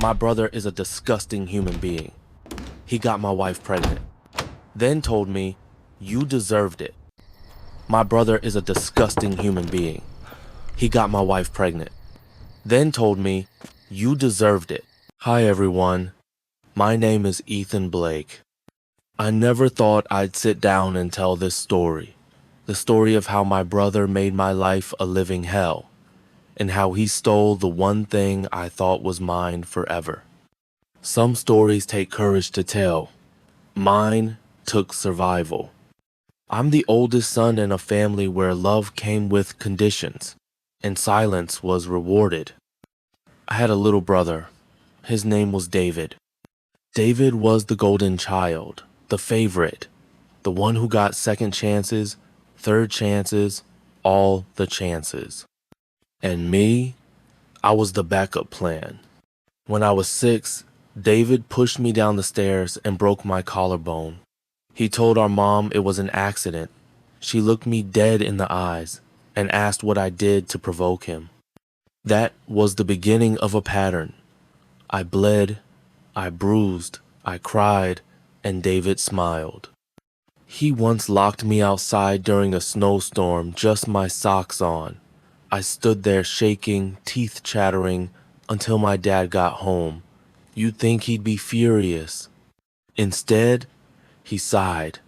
My brother is a disgusting human being. He got my wife pregnant, then told me, "You deserved it." My brother is a disgusting human being. He got my wife pregnant, then told me, "You deserved it." Hi everyone, my name is Ethan Blake. I never thought I'd sit down and tell this story. The story of how my brother made my life a living hell, and how he stole the one thing I thought was mine forever. Some stories take courage to tell. Mine took survival. I'm the oldest son in a family where love came with conditions, and silence was rewarded. I had a little brother. His name was David. David was the golden child, the favorite, the one who got second chances, third chances, all the chances. And me, I was the backup plan. When I was 6, David pushed me down the stairs and broke my collarbone. He told our mom it was an accident. She looked me dead in the eyes and asked what I did to provoke him. That was the beginning of a pattern. I bled, I bruised, I cried, and David smiled. He once locked me outside during a snowstorm, just my socks on. I stood there shaking, teeth chattering, until my dad got home. You'd think he'd be furious. Instead, he sighed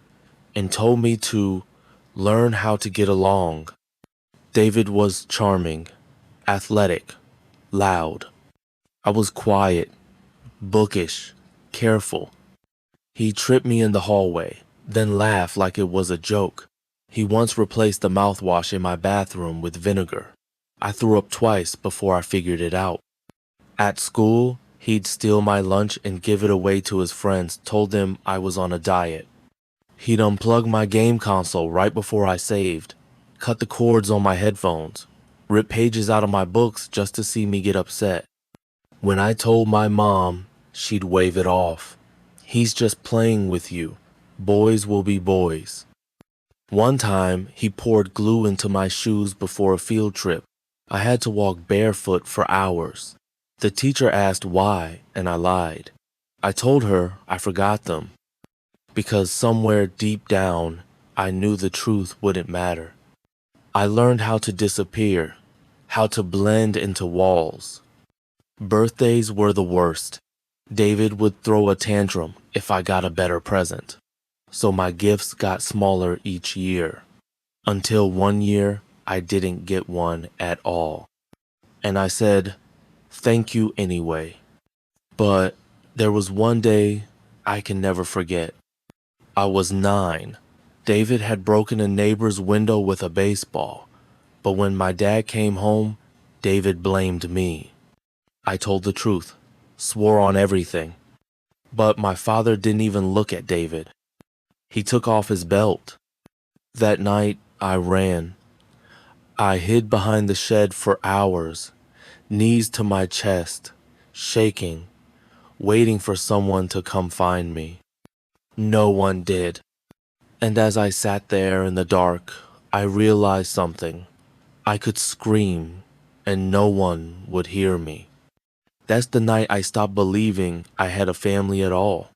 and told me to learn how to get along. David was charming, athletic, loud. I was quiet, bookish, careful. He tripped me in the hallway, then laughed like it was a joke. He once replaced the mouthwash in my bathroom with vinegar. I threw up twice before I figured it out. At school, he'd steal my lunch and give it away to his friends, told them I was on a diet. He'd unplug my game console right before I saved, cut the cords on my headphones, rip pages out of my books just to see me get upset. When I told my mom, she'd wave it off. He's just playing with you. Boys will be boys. One time, he poured glue into my shoes before a field trip. I had to walk barefoot for hours. The teacher asked why, and I lied. I told her I forgot them, because somewhere deep down, I knew the truth wouldn't matter. I learned how to disappear, how to blend into walls. Birthdays were the worst. David would throw a tantrum if I got a better present, so my gifts got smaller each year, until one year I didn't get one at all. And I said, "Thank you anyway." But there was one day I can never forget. I was 9. David had broken a neighbor's window with a baseball, but when my dad came home, David blamed me. I told the truth, swore on everything, but my father didn't even look at David. He took off his belt. That night, I ran. I hid behind the shed for hours, knees to my chest, shaking, waiting for someone to come find me. No one did. And as I sat there in the dark, I realized something. I could scream, and no one would hear me. That's the night I stopped believing I had a family at all.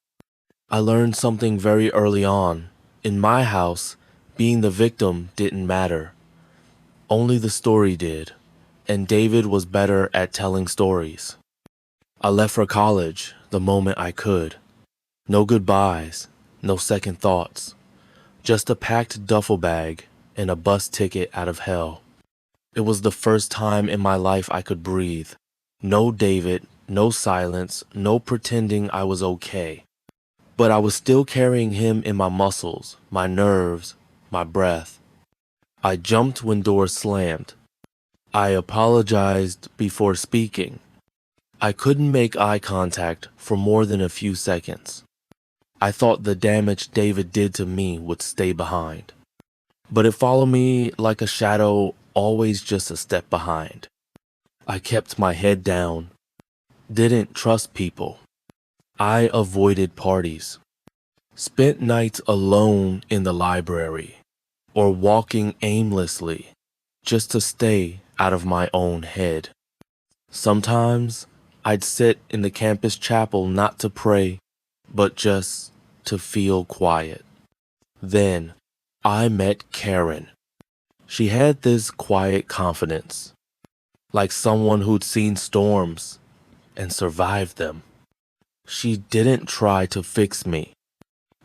I learned something very early on. In my house, being the victim didn't matter. Only the story did, and David was better at telling stories. I left for college the moment I could. No goodbyes, no second thoughts. Just a packed duffel bag and a bus ticket out of hell. It was the first time in my life I could breathe. No David, no silence, no pretending I was okay. But I was still carrying him in my muscles, my nerves, my breath. I jumped when doors slammed. I apologized before speaking. I couldn't make eye contact for more than a few seconds. I thought the damage David did to me would stay behind. But it followed me like a shadow, always just a step behind. I kept my head down, didn't trust people. I avoided parties, spent nights alone in the library, or walking aimlessly, just to stay out of my own head. Sometimes I'd sit in the campus chapel not to pray, but just to feel quiet. Then I met Karen. She had this quiet confidence, like someone who'd seen storms and survived them. She didn't try to fix me.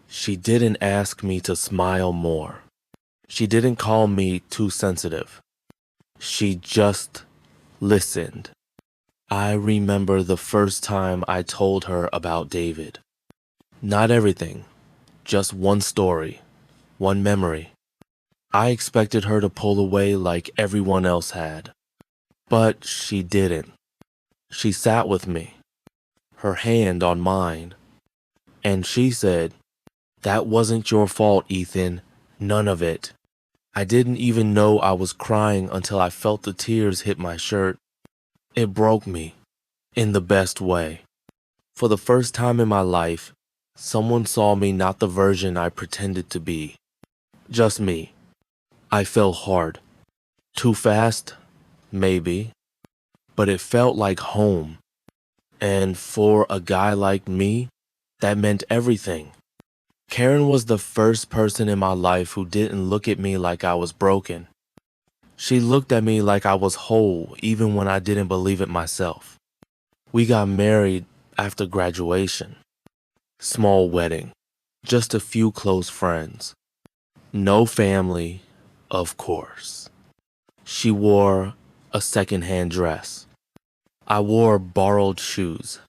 She didn't ask me to smile more. She didn't call me too sensitive. She just listened. I remember the first time I told her about David. Not everything, just one story, one memory. I expected her to pull away like everyone else had, but she didn't. She sat with me, her hand on mine, and she said, "That wasn't your fault, Ethan. None of it." I didn't even know I was crying until I felt the tears hit my shirt. It broke me, in the best way. For the first time in my life, someone saw me not the version I pretended to be. Just me. I fell hard. Too fast? Maybe. But it felt like home. And for a guy like me, that meant everything. Karen was the first person in my life who didn't look at me like I was broken. She looked at me like I was whole, even when I didn't believe it myself. We got married after graduation. Small wedding. Just a few close friends. No family, of course. She wore a secondhand dress. I wore borrowed shoes.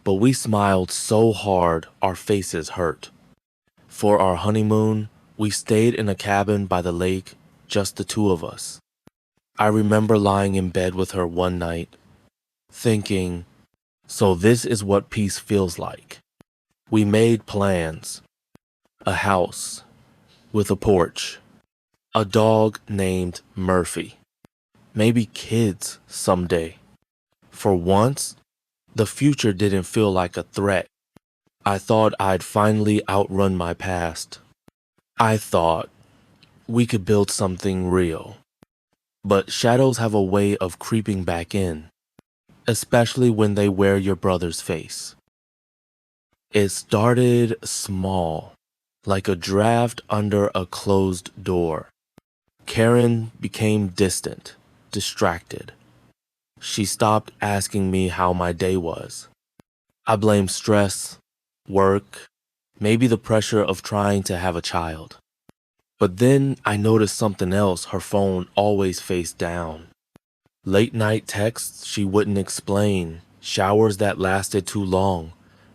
But we smiled so hard our faces hurt. For our honeymoon, we stayed in a cabin by the lake, just the two of us. I remember lying in bed with her one night, thinking, so this is what peace feels like. We made plans. A house with a porch. A dog named Murphy. Maybe kids someday. For once, the future didn't feel like a threat. I thought I'd finally outrun my past. I thought we could build something real. But shadows have a way of creeping back in, especially when they wear your brother's face. It started small, like a draft under a closed door. Karen became distant, distracted. She stopped asking me how my day was. I blamed stress, work, maybe the pressure of trying to have a child. But then I noticed something else. Her phone always faced down. Late night texts she wouldn't explain, showers that lasted too long,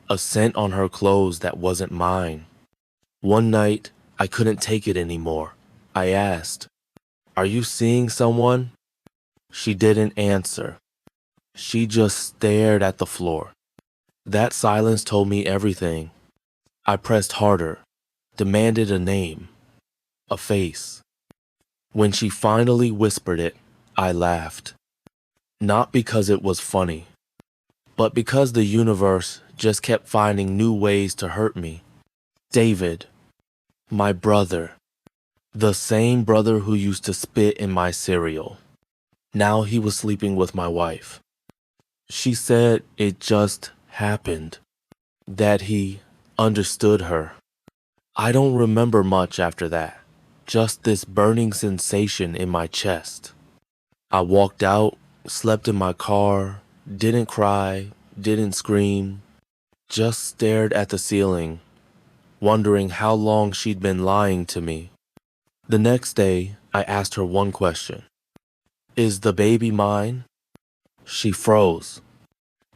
a scent on her clothes that wasn't mine. One night, I couldn't take it anymore. I asked, "Are you seeing someone?" She didn't answer. She just stared at the floor. That silence told me everything. I pressed harder, demanded a name, a face. When she finally whispered it, I laughed. Not because it was funny, but because the universe just kept finding new ways to hurt me. David, my brother, the same brother who used to spit in my cereal. Now he was sleeping with my wife. She said it just happened, that he understood her. I don't remember much after that, just this burning sensation in my chest. I walked out, slept in my car, didn't cry, didn't scream, just stared at the ceiling, wondering how long she'd been lying to me. The next day, I asked her one question. "Is the baby mine?" She froze.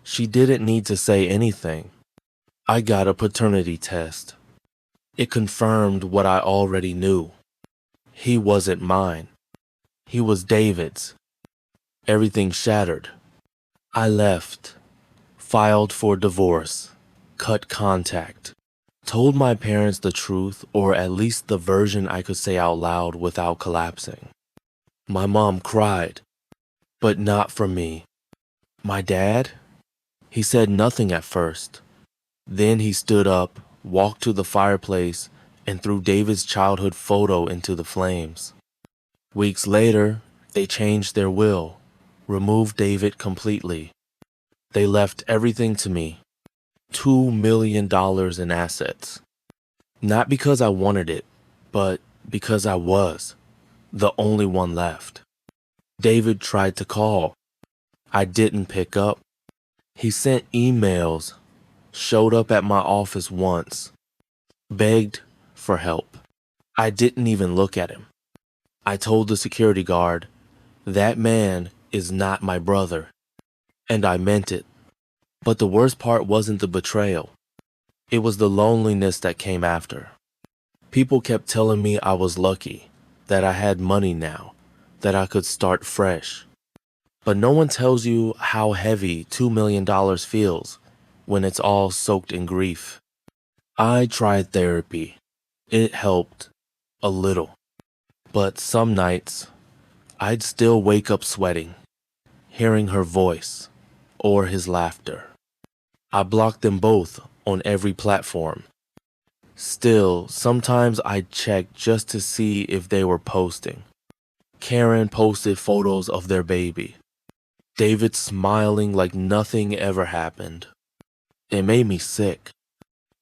She didn't need to say anything. I got a paternity test. It confirmed what I already knew. He wasn't mine. He was David's. Everything shattered. I left, filed for divorce, cut contact, told my parents the truth, or at least the version I could say out loud without collapsing. My mom cried, but not for me. My dad? He said nothing at first. Then he stood up, walked to the fireplace, and threw David's childhood photo into the flames. Weeks later, they changed their will, removed David completely. They left everything to me. $2 million in assets. Not because I wanted it, but because I was the only one left. David tried to call. I didn't pick up. He sent emails, showed up at my office once, begged for help. I didn't even look at him. I told the security guard, that man is not my brother. And I meant it. But the worst part wasn't the betrayal. It was the loneliness that came after. People kept telling me I was lucky, that I had money now, that I could start fresh. But no one tells you how heavy $2 million feels when it's all soaked in grief. I tried therapy. It helped a little. But some nights, I'd still wake up sweating, hearing her voice or his laughter. I blocked them both on every platform. Still, sometimes I'd check just to see if they were posting. Karen posted photos of their baby. David smiling like nothing ever happened. It made me sick.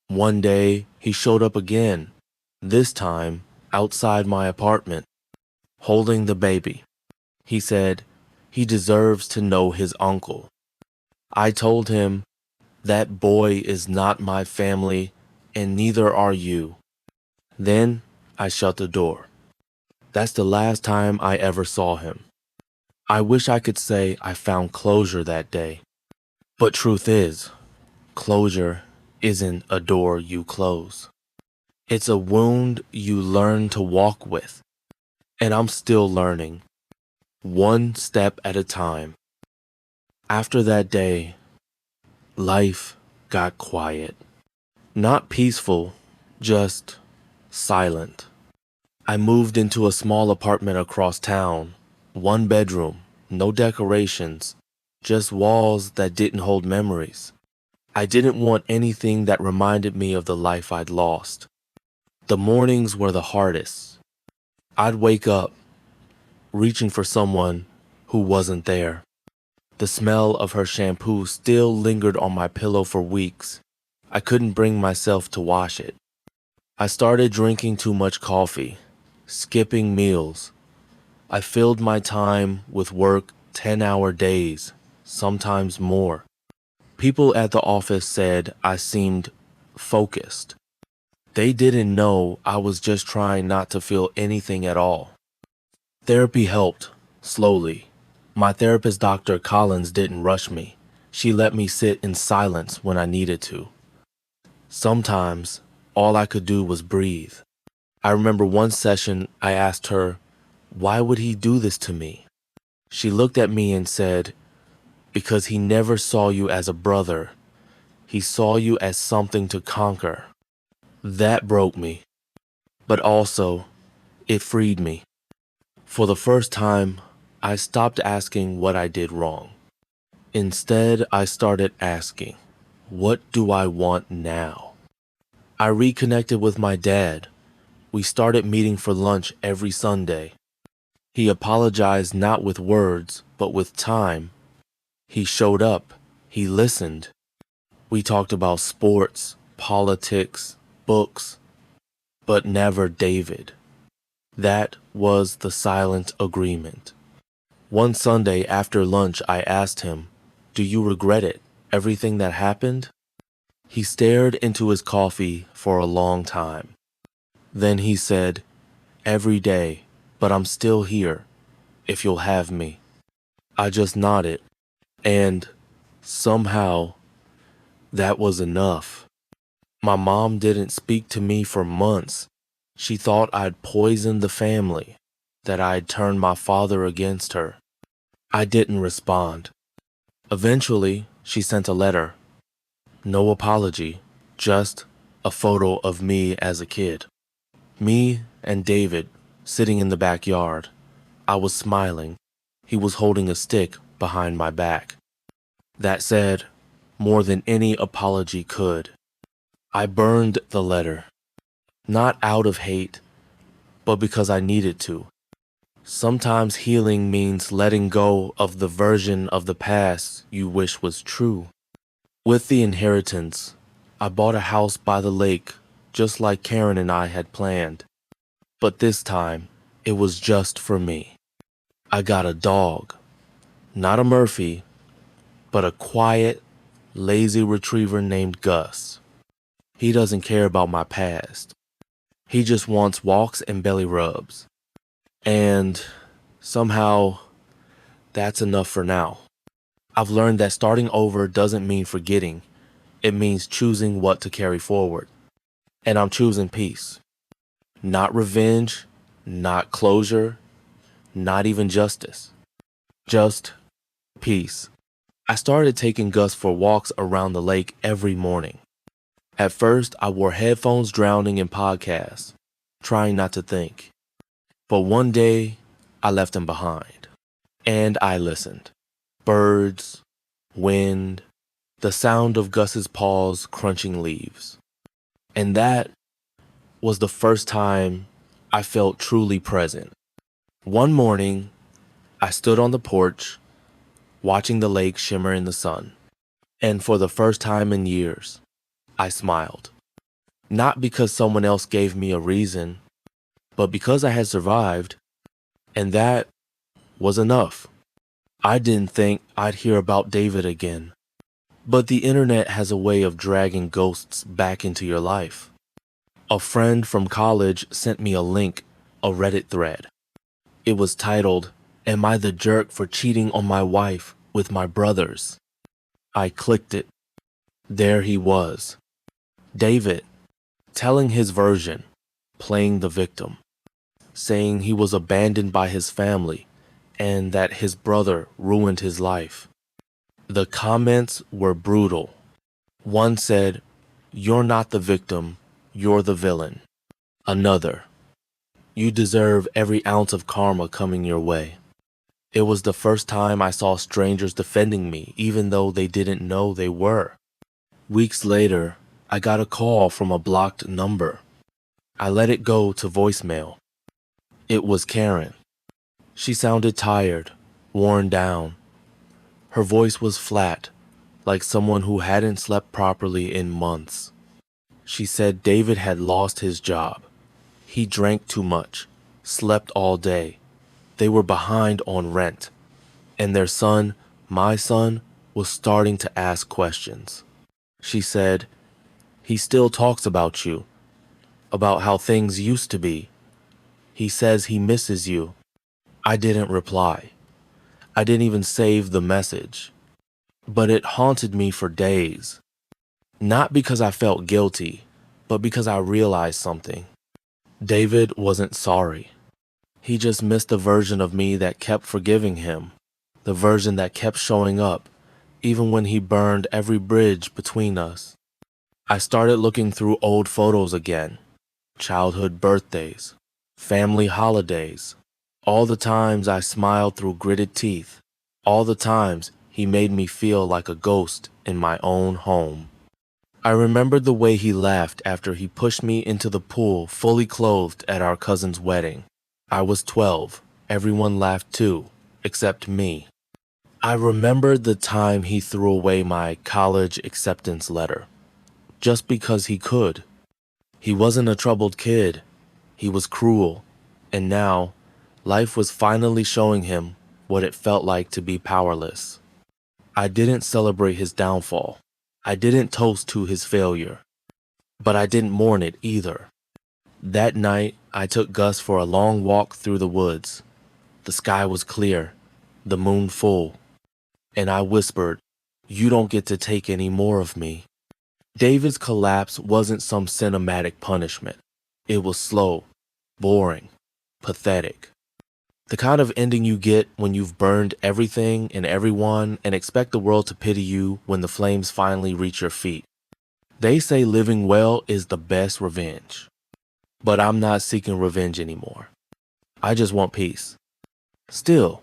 One day, he showed up again, this time outside my apartment, holding the baby. He said he deserves to know his uncle. I told him, that boy is not my family, and neither are you. Then I shut the door. That's the last time I ever saw him. I wish I could say I found closure that day. But truth is, closure isn't a door you close. It's a wound you learn to walk with. And I'm still learning, one step at a time. After that day, life got quiet. Not peaceful, just silent. I moved into a small apartment across town, 1 bedroom, no decorations, just walls that didn't hold memories. I didn't want anything that reminded me of the life I'd lost. The mornings were the hardest. I'd wake up, reaching for someone who wasn't there. The smell of her shampoo still lingered on my pillow for weeks. I couldn't bring myself to wash it. I started drinking too much coffee, skipping meals. I filled my time with work 10-hour days, sometimes more. People at the office said I seemed focused. They didn't know I was just trying not to feel anything at all. Therapy helped, slowly. My therapist, Dr. Collins, didn't rush me. She let me sit in silence when I needed to. Sometimes, all I could do was breathe. I remember one session I asked her, why would he do this to me? She looked at me and said, because he never saw you as a brother. He saw you as something to conquer. That broke me. But also, it freed me. For the first time, I stopped asking what I did wrong. Instead, I started asking, what do I want now? I reconnected with my dad. We started meeting for lunch every Sunday. He apologized not with words, but with time. He showed up. He listened. We talked about sports, politics, books, but never David. That was the silent agreement. One Sunday after lunch, I asked him, do you regret it, everything that happened? He stared into his coffee for a long time. Then he said, every day, but I'm still here, if you'll have me. I just nodded, and somehow, that was enough. My mom didn't speak to me for months. She thought I'd poisoned the family, that I'd turned my father against her. I didn't respond. Eventually, she sent a letter. No apology, just a photo of me as a kid. Me and David sitting in the backyard. I was smiling. He was holding a stick behind my back. That said more than any apology could. I burned the letter, not out of hate, but because I needed to. Sometimes healing means letting go of the version of the past you wish was true. With the inheritance, I bought a house by the lake, just like Karen and I had planned. But this time, it was just for me. I got a dog. Not a Murphy, but a quiet, lazy retriever named Gus. He doesn't care about my past. He just wants walks and belly rubs. And somehow, that's enough for now. I've learned that starting over doesn't mean forgetting. It means choosing what to carry forward. And I'm choosing peace. Not revenge, not closure, not even justice. Just peace. I started taking Gus for walks around the lake every morning. At first, I wore headphones drowning in podcasts, trying not to think. But one day, I left him behind. And I listened. Birds, wind, the sound of Gus's paws crunching leaves. And that was the first time I felt truly present. One morning, I stood on the porch, watching the lake shimmer in the sun. And for the first time in years, I smiled. Not because someone else gave me a reason, but because I had survived. And that was enough. I didn't think I'd hear about David again. But the internet has a way of dragging ghosts back into your life. A friend from college sent me a link, a Reddit thread. It was titled, "Am I the jerk for cheating on my wife with my brothers?" I clicked it. There he was. David, telling his version, playing the victim, saying he was abandoned by his family and that his brother ruined his life. The comments were brutal. One said, "You're not the victim, you're the villain." Another, "You deserve every ounce of karma coming your way." It was the first time I saw strangers defending me, even though they didn't know they were. Weeks later, I got a call from a blocked number. I let it go to voicemail. It was Karen. She sounded tired, worn down. Her voice was flat, like someone who hadn't slept properly in months. She said David had lost his job. He drank too much, slept all day. They were behind on rent. And their son, my son, was starting to ask questions. She said, "He still talks about you, about how things used to be. He says he misses you." I didn't reply. I didn't even save the message. But it haunted me for days. Not because I felt guilty, but because I realized something. David wasn't sorry. He just missed the version of me that kept forgiving him, the version that kept showing up, even when he burned every bridge between us. I started looking through old photos again, childhood birthdays, family holidays, all the times I smiled through gritted teeth, all the times he made me feel like a ghost in my own home. I remembered the way he laughed after he pushed me into the pool fully clothed at our cousin's wedding. I was 12. Everyone laughed too, except me. I remembered the time he threw away my college acceptance letter, just because he could. He wasn't a troubled kid. He was cruel. And now, life was finally showing him what it felt like to be powerless. I didn't celebrate his downfall. I didn't toast to his failure. But I didn't mourn it either. That night, I took Gus for a long walk through the woods. The sky was clear, the moon full. And I whispered, "You don't get to take any more of me." David's collapse wasn't some cinematic punishment. It was slow, boring, pathetic. The kind of ending you get when you've burned everything and everyone and expect the world to pity you when the flames finally reach your feet. They say living well is the best revenge. But I'm not seeking revenge anymore. I just want peace. Still,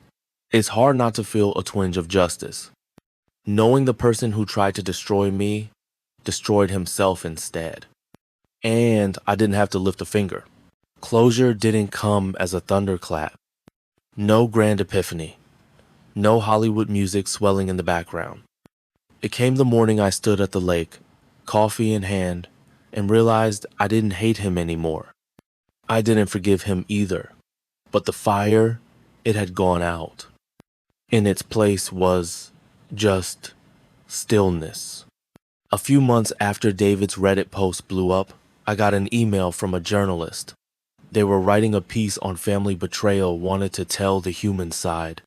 it's hard not to feel a twinge of justice. Knowing the person who tried to destroy me destroyed himself instead. And I didn't have to lift a finger. Closure didn't come as a thunderclap. No grand epiphany. No Hollywood music swelling in the background. It came the morning I stood at the lake, coffee in hand, and realized I didn't hate him anymore. I didn't forgive him either. But the fire, it had gone out. In its place was just stillness. A few months after David's Reddit post blew up, I got an email from a journalist. They were writing a piece on family betrayal, wanted to tell the human side.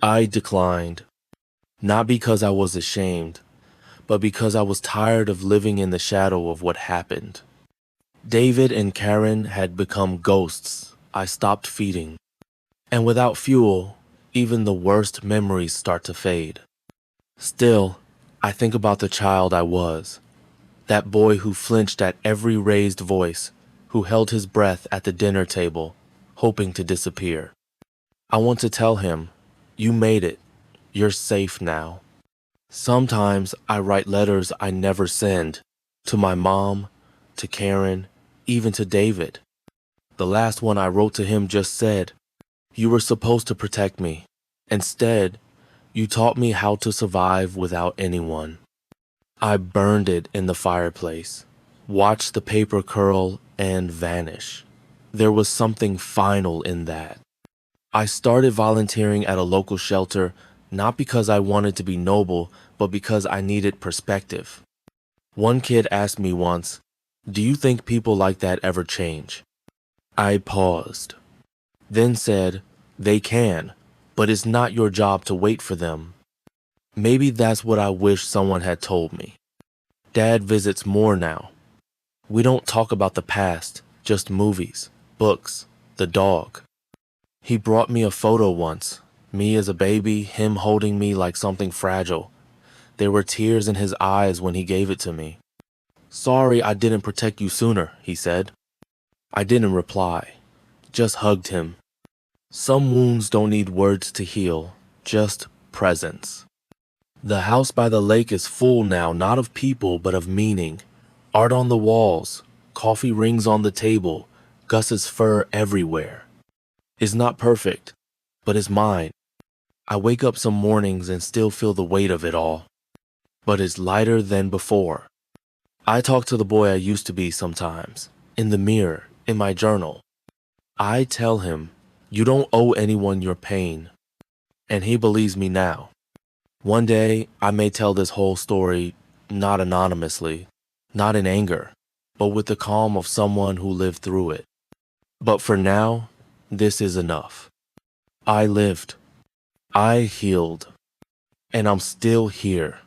I declined, not because I was ashamed, but because I was tired of living in the shadow of what happened. David and Karen had become ghosts I stopped feeding. And without fuel, even the worst memories start to fade. Still, I think about the child I was, that boy who flinched at every raised voice, who held his breath at the dinner table, hoping to disappear. I want to tell him, you made it. You're safe now. Sometimes I write letters I never send, to my mom, to Karen, even to David. The last one I wrote to him just said, you were supposed to protect me. Instead, you taught me how to survive without anyone. I burned it in the fireplace, watched the paper curl and vanish. There was something final in that. I started volunteering at a local shelter, not because I wanted to be noble, but because I needed perspective. One kid asked me once, do you think people like that ever change? I paused, then said, they can, but it's not your job to wait for them. Maybe that's what I wish someone had told me. Dad visits more now. We don't talk about the past, just movies, books, the dog. He brought me a photo once, me as a baby, him holding me like something fragile. There were tears in his eyes when he gave it to me. Sorry I didn't protect you sooner, he said. I didn't reply, just hugged him. Some wounds don't need words to heal, just presence. The house by the lake is full now, not of people, but of meaning. Art on the walls, coffee rings on the table, Gus's fur everywhere. It's not perfect, but it's mine. I wake up some mornings and still feel the weight of it all, but it's lighter than before. I talk to the boy I used to be sometimes, in the mirror, in my journal. I tell him, you don't owe anyone your pain, and he believes me now. One day, I may tell this whole story, not anonymously, not in anger, but with the calm of someone who lived through it. But for now, this is enough. I lived. I healed. And I'm still here.